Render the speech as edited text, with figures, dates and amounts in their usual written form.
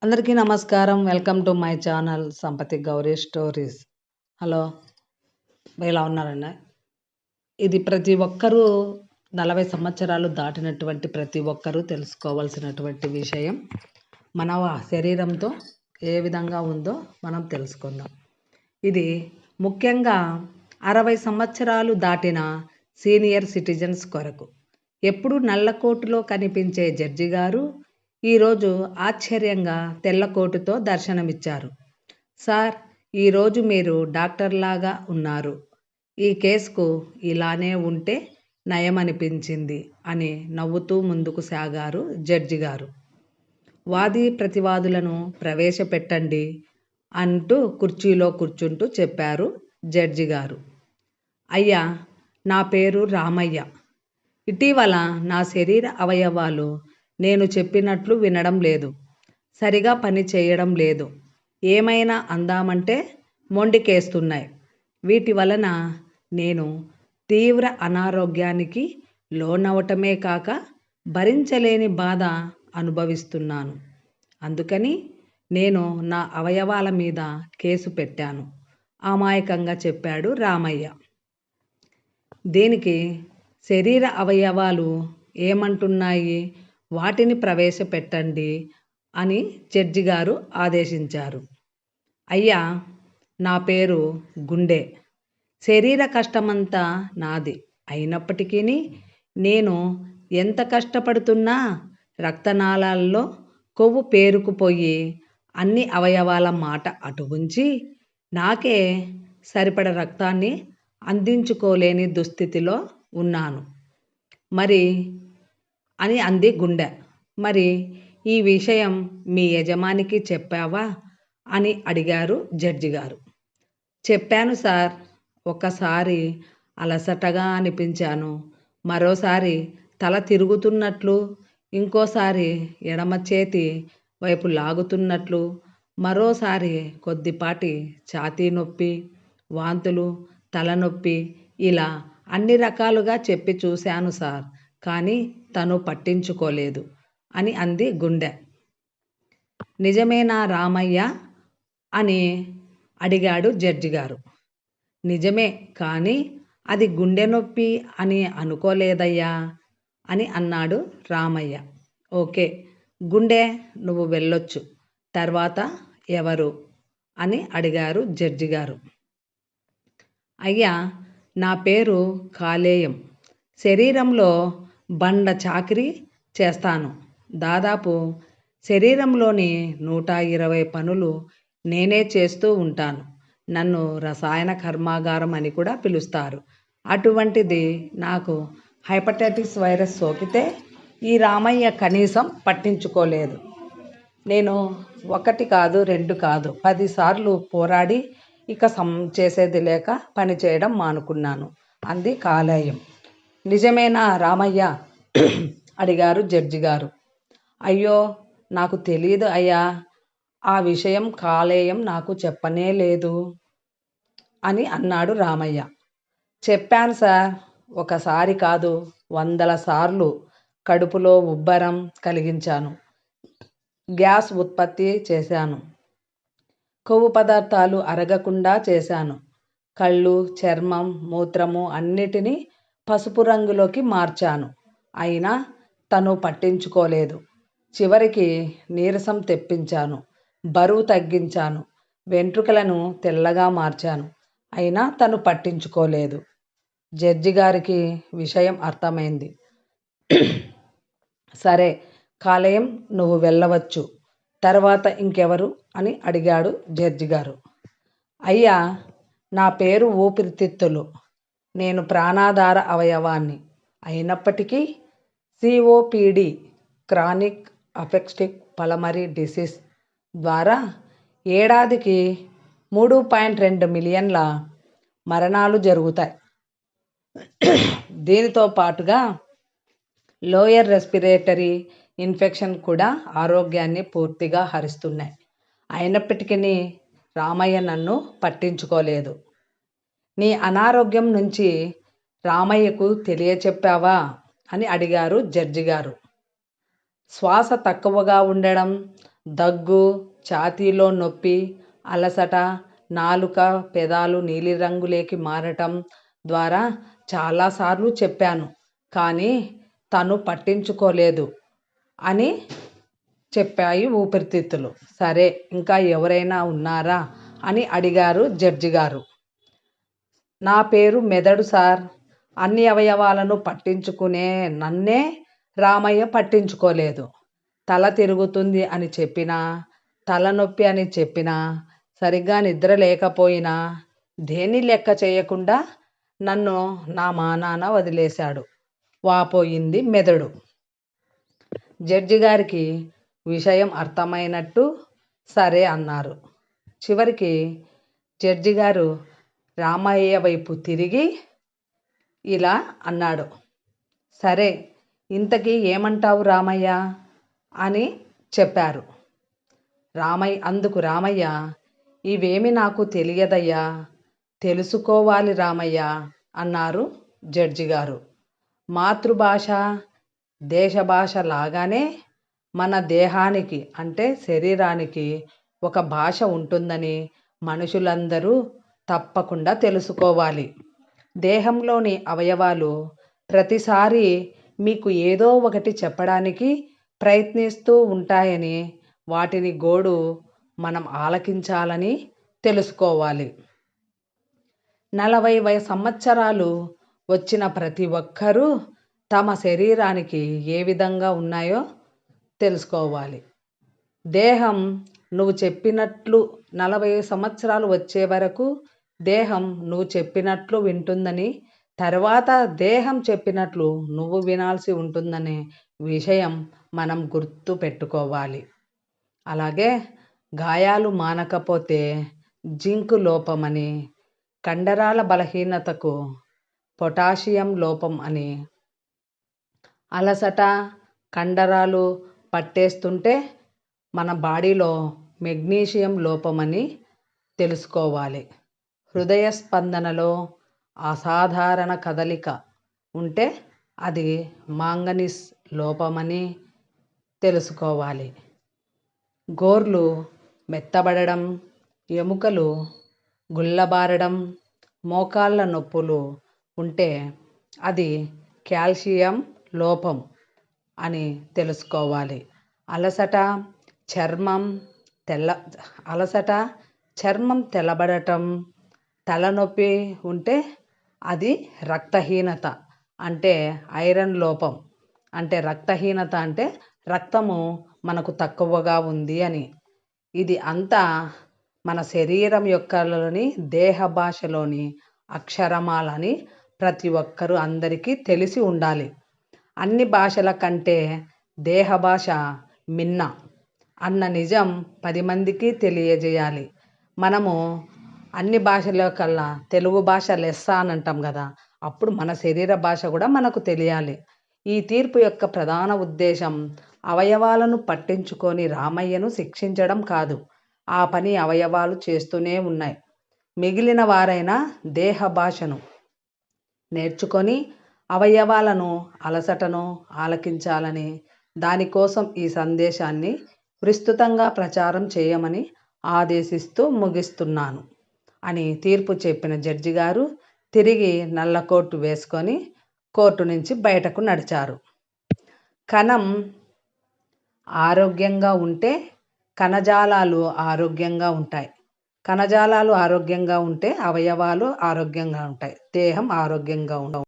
అందరికీ నమస్కారం. Welcome to my channel Sampathi Gauri stories. Hello! ఎలా ఉన్నారండి? ఇది ప్రతి ఒక్కరూ 40 సంవత్సరాలు దాటినటువంటి ప్రతి ఒక్కరూ తెలుసుకోవాల్సినటువంటి విషయం. మన శరీరంతో ఏ విధంగా ఉందో మనం తెలుసుకుందాం. ఇది ముఖ్యంగా 60 సంవత్సరాలు దాటిన సీనియర్ సిటిజన్స్ కొరకు. ఎప్పుడు నల్లకోటులో కనిపించే జడ్జి గారు ఈరోజు ఆశ్చర్యంగా తెల్లకోటుతో దర్శనమిచ్చారు. సార్, ఈరోజు మీరు డాక్టర్లాగా ఉన్నారు. ఈ కేసుకు ఇలానే ఉంటే నయమనిపించింది అని నవ్వుతూ ముందుకు సాగారు జడ్జి గారు. వాది ప్రతివాదులను ప్రవేశపెట్టండి అంటూ కుర్చీలో కూర్చుంటూ చెప్పారు జడ్జి గారు. అయ్యా, నా పేరు రామయ్య. ఇటీవల నా శరీర అవయవాలు నేను చెప్పినట్లు వినడం లేదు, సరిగా పని చేయడం లేదు, ఏమైనా అందామంటే మొండికేస్తున్నాయి. వీటి వలన నేను తీవ్ర అనారోగ్యానికి లోనవటమే కాక భరించలేని బాధ అనుభవిస్తున్నాను. అందుకని నేను నా అవయవాల మీద కేసు పెట్టాను అమాయకంగా చెప్పాడు రామయ్య. దీనికి శరీర అవయవాలు ఏమంటున్నాయి, వాటిని ప్రవేశపెట్టండి అని జడ్జి గారు ఆదేశించారు. అయ్యా, నా పేరు గుండె. శరీర కష్టమంతా నాది అయినప్పటికీ నేను ఎంత కష్టపడుతున్నా రక్తనాళాల్లో కొవ్వు పేరుకుపోయి అన్ని అవయవాల మాట అటు ఉంచి నాకే సరిపడ రక్తాన్ని అందించుకోలేని దుస్థితిలో ఉన్నాను మరి అని అంది గుండె. మరి ఈ విషయం మీ యజమానికి చెప్పావా అని అడిగారు జడ్జి గారు. చెప్పాను సార్. ఒకసారి అలసటగా అనిపించాను, మరోసారి తల తిరుగుతున్నట్లు, ఇంకోసారి ఎడమ చేతి వైపు లాగుతున్నట్లు, మరోసారి కొద్దిపాటి ఛాతీ నొప్పి, వాంతులు, తలనొప్పి, ఇలా అన్ని రకాలుగా చెప్పి చూశాను సార్, కానీ తను పట్టించుకోలేదు అని అంది గుండె. నిజమేనా రామయ్య అని అడిగాడు జడ్జి గారు. నిజమే, కానీ అది గుండె నొప్పి అని అనుకోలేదయ్యా అని అన్నాడు రామయ్య. ఓకే గుండె, నువ్వు వెళ్ళొచ్చు. తర్వాత ఎవరు అని అడిగారు జడ్జి గారు. అయ్యా, నా పేరు కాలేయం. శరీరంలో బండ చాకిరీ చేస్తాను. దాదాపు శరీరంలోని 120 పనులు నేనే చేస్తూ ఉంటాను. నన్ను రసాయన కర్మాగారం అని కూడా పిలుస్తారు. అటువంటిది నాకు హెపటైటిస్ వైరస్ సోకితే ఈ రామయ్య కనీసం పట్టించుకోలేదు. నేను 1 కాదు 2 కాదు 10 సార్లు పోరాడి ఇక చేసేది లేక పని చేయడం మానుకున్నాను అంది కాలేయం. నిజమేనా రామయ్య అడిగారు జడ్జి గారు. అయ్యో, నాకు తెలియదు అయ్యా, ఆ విషయం కాలేయం నాకు చెప్పనే లేదు అని అన్నాడు రామయ్య. చెప్పాను సార్, ఒకసారి కాదు 100 సార్లు కడుపులో ఉబ్బరం కలిగించాను, గ్యాస్ ఉత్పత్తి చేశాను, కొవ్వు పదార్థాలు అరగకుండా చేశాను, కళ్ళు, చర్మం, మూత్రము అన్నిటినీ పసుపు రంగులోకి మార్చాను. అయినా తను పట్టించుకోలేదు. చివరికి నీరసం తెప్పించాను, బరువు తగ్గించాను, వెంట్రుకలను తెల్లగా మార్చాను. అయినా తను పట్టించుకోలేదు. జడ్జి గారికి విషయం అర్థమైంది. సరే కాలేయం, నువ్వు వెళ్ళవచ్చు. తర్వాత ఇంకెవరు అని అడిగాడు జడ్జి గారు. అయ్యా, నా పేరు ఊపిరితిత్తులు. నేను ప్రాణాధార అవయవాన్ని. అయినప్పటికీ COPD, chronic obstructive pulmonary disease ద్వారా ఏడాదికి 3.2 మిలియన్ల మరణాలు జరుగుతాయి. దీనితో పాటుగా లోయర్ రెస్పిరేటరీ ఇన్ఫెక్షన్ కూడా ఆరోగ్యాన్ని పూర్తిగా హరిస్తున్నాయి. అయినప్పటికీ రామయ్య నన్ను పట్టించుకోలేదు. నీ అనారోగ్యం నుంచి రామయ్యకు తెలియచెప్పావా అని అడిగారు జడ్జి గారు. శ్వాస తక్కువగా ఉండడం, దగ్గు, ఛాతీలో నొప్పి, అలసట, నాలుక, పెదాలు నీలిరంగులోకి మారటం ద్వారా చాలాసార్లు చెప్పాను. కానీ తను పట్టించుకోలేదు అని చెప్పాయి ఊపిరితిత్తులు. సరే, ఇంకా ఎవరైనా ఉన్నారా అని అడిగారు జడ్జి గారు. నా పేరు మెదడు సార్. అన్ని అవయవాలను పట్టించుకునే నన్నే రామయ్య పట్టించుకోలేదు. తల తిరుగుతుంది అని చెప్పినా, తలనొప్పి అని చెప్పినా, సరిగ్గా నిద్ర లేకపోయినా దేన్ని లెక్క చేయకుండా నన్ను నా మానాన వదిలేశాడు. వాపోయింది మెదడు. జడ్జి గారికి విషయం అర్థమైనట్టు సరే అన్నారు. చివరికి జడ్జి గారు రామయ్య వైపు తిరిగి ఇలా అన్నాడు. సరే, ఇంతకీ ఏమంటావు రామయ్య అని చెప్పారు. అందుకు రామయ్య, ఇవేమి నాకు తెలియదయ్యా, తెలుసుకోవాలి రామయ్య అన్నారు జడ్జి గారు. మాతృభాష, దేశభాష లాగానే మన దేహానికి అంటే శరీరానికి ఒక భాష ఉంటుందని మనుషులందరూ తప్పకుండా తెలుసుకోవాలి. దేహంలోని అవయవాలు ప్రతిసారి మీకు ఏదో ఒకటి చెప్పడానికి ప్రయత్నిస్తూ ఉంటాయని, వాటిని గోడు మనం ఆలకించాలని తెలుసుకోవాలి. 40 సంవత్సరాలు వచ్చిన ప్రతి ఒక్కరూ తమ శరీరానికి ఏ విధంగా ఉన్నాయో తెలుసుకోవాలి. దేహం నువ్వు చెప్పినట్లు 40 సంవత్సరాలు వచ్చే వరకు దేహం నువ్వు చెప్పినట్లు వింటుందని, తర్వాత దేహం చెప్పినట్లు నువ్వు వినాల్సి ఉంటుందనే విషయం మనం గుర్తు పెట్టుకోవాలి. అలాగే గాయాలు మానకపోతే జింక్ లోపమని, కండరాల బలహీనతకు పొటాషియం లోపం అని, అలసట, కండరాలు పట్టేస్తుంటే మన బాడీలో మెగ్నీషియం లోపమని తెలుసుకోవాలి. హృదయ స్పందనలో అసాధారణ కదలిక ఉంటే అది మాంగనీస్ లోపమని తెలుసుకోవాలి. గోర్లు మెత్తబడడం, ఎముకలు గుల్లబారడం, మోకాళ్ళ నొప్పులు ఉంటే అది కాల్షియం లోపం అని తెలుసుకోవాలి. అలసట, చర్మం తెల్లబడటం, తలనొప్పి ఉంటే అది రక్తహీనత అంటే ఐరన్ లోపం. అంటే రక్తహీనత అంటే రక్తము మనకు తక్కువగా ఉంది అని. ఇది అంతా మన శరీరం యొక్కలోని దేహ భాషలోని అక్షరమాలని ప్రతి ఒక్కరూ అందరికీ తెలిసి ఉండాలి. అన్ని భాషల కంటే దేహ భాష మిన్న అన్న నిజం 10 మందికి తెలియజేయాలి. మనము అన్ని భాషల కల్లా తెలుగు భాష లెస్స అని అంటాం కదా, అప్పుడు మన శరీర భాష కూడా మనకు తెలియాలి. ఈ తీర్పు యొక్క ప్రధాన ఉద్దేశం అవయవాలను పట్టించుకొని రామయ్యను శిక్షించడం కాదు. ఆ పని అవయవాలు చేస్తూనే ఉన్నాయి. మిగిలిన వారైనా దేహ భాషను నేర్చుకొని అవయవాలను అలసటను ఆలకించాలని, దానికోసం ఈ సందేశాన్ని విస్తృతంగా ప్రచారం చేయమని ఆదేశిస్తూ ముగిస్తున్నాను అని తీర్పు చెప్పిన జడ్జి గారు తిరిగి నల్ల కోటు వేసుకొని కోర్టు నుంచి బయటకు నడిచారు. కణం ఆరోగ్యంగా ఉంటే కణజాలాలు ఆరోగ్యంగా ఉంటాయి. కణజాలాలు ఆరోగ్యంగా ఉంటే అవయవాలు ఆరోగ్యంగా ఉంటాయి. దేహం ఆరోగ్యంగా ఉంటుంది.